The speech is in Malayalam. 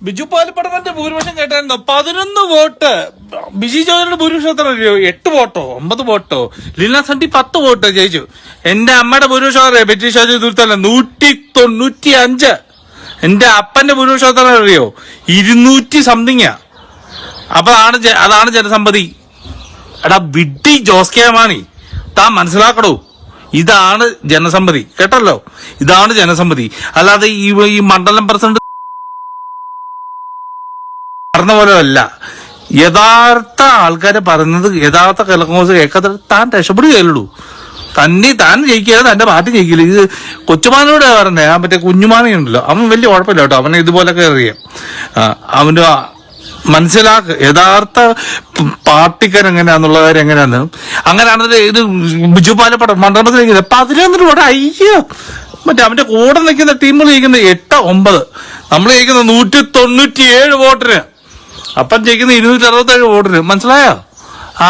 ബിജു പാലപ്പടത്തിന്റെ ഭൂരിപക്ഷം കേട്ടായിരുന്നോ? 11 വോട്ട്. ബിജി ജോർജിന്റെ ഭൂരിപക്ഷം എത്ര അറിയോ? 8 വോട്ടോ 9 വോട്ടോ. ലീന സണ്ടി 10 വോട്ട് ജയിച്ചു. എന്റെ അമ്മയുടെ ഭൂരിപക്ഷം അറിയോ? ബെറ്റി ഷാജി ദുൽത്തല്ല 195. എന്റെ അപ്പന്റെ ഭൂരിപക്ഷം എത്ര അറിയോ? 200 സംതിങ്ങാ. അപ്പൊ അതാണ് ജനസമ്മതി. എടാ വിഡ്ഢി ജോസ് കെ മാണി, താൻ മനസ്സിലാക്കടോ, ഇതാണ് ജനസമ്മതി. കേട്ടല്ലോ, ഇതാണ് ജനസമ്മതി. അല്ലാതെ ഈ മണ്ഡലം പ്രസിഡന്റ് പറഞ്ഞ പോലെ അല്ല. യഥാർത്ഥ ആൾക്കാരെ പറയുന്നത്, യഥാർത്ഥ കിളക്കോസ് കേൾക്കാത്ത താൻ രക്ഷപ്പെടുകയുള്ളൂ. താൻ ജയിക്കുക, തന്റെ പാർട്ടി ജയിക്കില്ല. ഇത് കൊച്ചുമാനോട് പറഞ്ഞേ, മറ്റേ കുഞ്ഞുമാനുണ്ടല്ലോ, അവൻ വലിയ കുഴപ്പമില്ല കേട്ടോ, അവനെ ഇതുപോലൊക്കെ അറിയാം. അവന്റെ മനസ്സിലാക്ക് യഥാർത്ഥ പാർട്ടിക്കാരെങ്ങനെയാന്നുള്ള കാര്യം എങ്ങനെയാന്ന്. അങ്ങനെയാണെന്നിട്ട് ഇത് ബിജു പാലപ്പടം മണ്ഡലത്തിൽ 11 വോട്ട്. അയ്യോ, മറ്റേ അവന്റെ കൂടെ നിൽക്കുന്ന ടീമുകൾ ജയിക്കുന്നത് 8, 9. നമ്മൾ ജയിക്കുന്നത് 197 വോട്ടിന്. അപ്പം ജയിക്കുന്ന 267 വോട്ടിന്. മനസ്സിലായോ?